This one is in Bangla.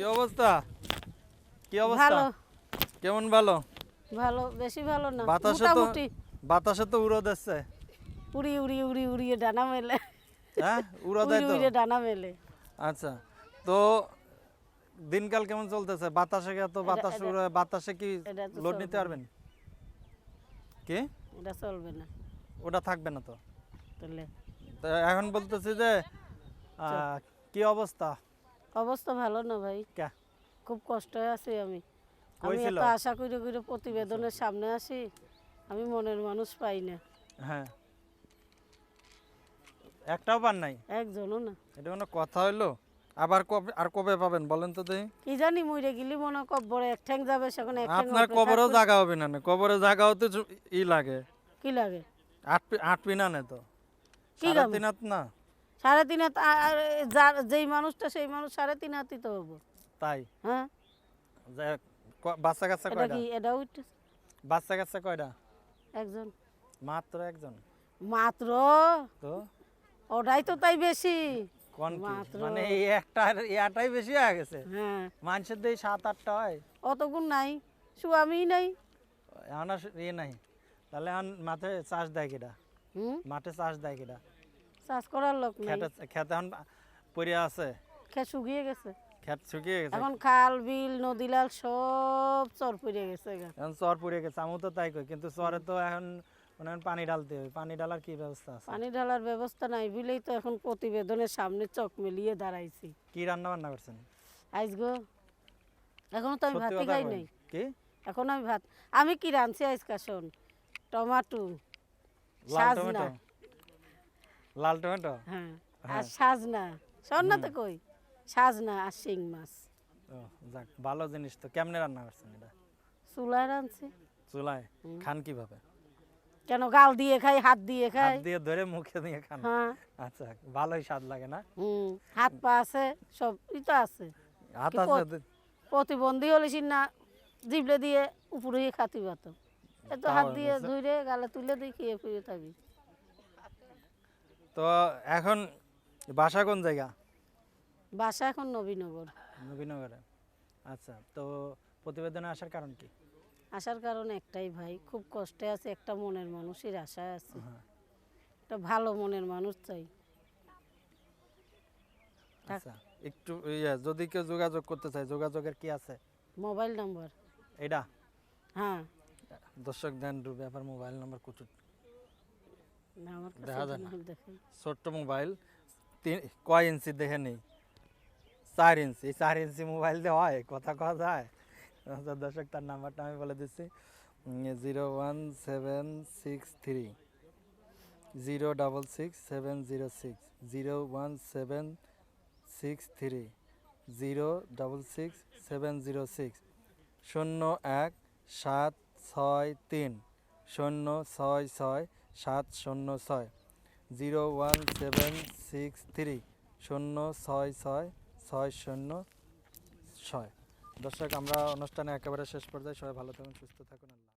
কি অবস্থা? কি অবস্থা? ভালো। কেমন ভালো? ভালো, বেশি ভালো না। বাতাসে বাতাসে তো উড়ো দিচ্ছে। উড়িয়ে ডানা মেলে। হ্যাঁ, উড়ো দেয় তো। উড়িয়ে ডানা মেলে। আচ্ছা, তো দিনকাল কেমন চলতেছে? বাতাসে এত বাতাস উড়ে, বাতাসে কি এটা তো লোড চলবে নিতে না। পারবেন? কি? এটা চলবে না। ওটা থাকবে না তো। তাহলে তো এখন বলতেছি যে কি অবস্থা? অবস্থা ভালো না ভাই। কে? খুব কষ্টে আছি আমি। কই আমি ছিল? এত আশা করে প্রতিবেদনের সামনে আসি, আমি মনের মানুষ পাই না। হ্যাঁ, একটাও পান নাই। একজনও না। এটা কোনো কথা হইলো? আবার কবে আর কবে পাবেন বলেন তো দেখি? কি জানি মরে গেলি মনে কব্বরে এক ঠ্যাং যাবে, সেখানে এক ঠ্যাং আপনার অপরে কবরেও থাকবে। জায়গা হবে না, কবরে জায়গা হতে ই লাগে। কি লাগে? আট পিনা নে তো কি সাড়ে গাবে? তিন হাত না? 3.5 হাত। যেই মানুষটা সেই মানুষ 3.5 হাতই তো হবো। তাই হ্যাঁ, বাচ্চা কাচ্চা এটা কয়টা? কি? এটা উঠে বাচ্চা কাচ্চা কয়টা? একজন মাত্র একজন। মাত্র। তো ওটাই তো তাই বেশি। কোন কি মাত্র। মানে এই এটাই বেশি হয়ে গেছে? হ্যাঁ, মানুষের দিয়ে 7-8টা হয়। অতগুণ নাই, স্বামী নাই। এখন আর ইয়ে নাই। তাহলে এখন মাঠে চাষ দেয় কিটা? হুম, মাঠে চাষ দেয় কিটা? চাষ করার লোক নাই। খেতে এখন পড়ে আছে। খেত শুকিয়ে গেছে। খেত শুকিয়ে গেছে। এখন খাল বিল নদীলাল সব চর পড়ে গেছে গা। এখন চর পড়ে গেছে, আমি তো তাই কই, কিন্তু চরে তো এখন মনে হয় পানি ঢালতে হবে। পানি ঢালার কি ব্যবস্থা আছে? পানি ঢালার ব্যবস্থা নাই বলেই তো এখন প্রতিবেদনের সামনে চোখ মেলিয়ে দাঁড়াইছি। কি রান্না বান্না করছেন? আইস গো, এখনো তো আমি সত্যি ভাতই কথা খাই কই। নাই। কি? এখন আমি কি রাঁধছি আজকা শোন। টমাটো, লাল সাজনা। টমেটো? লাল টমেটো? হ্যাঁ, আর হ্যাঁ। সাজনা। শোন না তো কই, সাজনা আর শিং মাছ। ও যাক, ভালো জিনিস তো। কেমনে রান্না করছেন এটা? চুলায় রাঁধছি। চুলায়? খান কিভাবে? কেন, গাল দিয়ে খাই, হাত দিয়ে হাত খাই। দিয়ে ধরে মুখে দিয়ে খান? হ্যাঁ। আচ্ছা, ভালোই স্বাদ লাগে না? হাত পা আছে, সব তো আছে। হাত কি আছে? প্রতিবন্ধী হলে না জিবলে দিয়ে উপরে খাতি পাতো। এত হাত দিয়ে ধুইরে গালে তুলে দিয়ে খেয়ে ফিরে থাকি। তো এখন বাসা কোন জায়গা? বাসা এখন নবীনগর। নবীনগরে। আচ্ছা, তো প্রতিবেদনে আসার কারণ কি? আসার কারণ একটাই ভাই, খুব কষ্টে আছে, একটা মনের মানুষের আশায় আছে। হ্যাঁ। একটা ভালো মনের মানুষ চাই। আচ্ছা, একটু যদি কেউ যোগাযোগ করতে চায়, যোগাযোগের কি আছে? Mobile number. এটা হ্যাঁ, দর্শক দেন ব্যাপার মোবাইল নাম্বার কুচু না, আমার কাছে দেখা যায় না। দেখেন। ছোট্ট মোবাইল, কয় ইঞ্চি দেখে নেই? 4 ইঞ্চি। 4 ইঞ্চি মোবাইল দিয়ে হয়? কথা কওয়া যায়? আচ্ছা, দর্শক তার নাম্বারটা আমি বলে দিচ্ছি। 01763 066 01763 066 01763 066 706 01763 066 606। দর্শক, আমরা অনুষ্ঠানে একেবারে শেষ পর্যায়ে, সবাই ভালো থাকুন, সুস্থ থাকুন। আল্লাহ।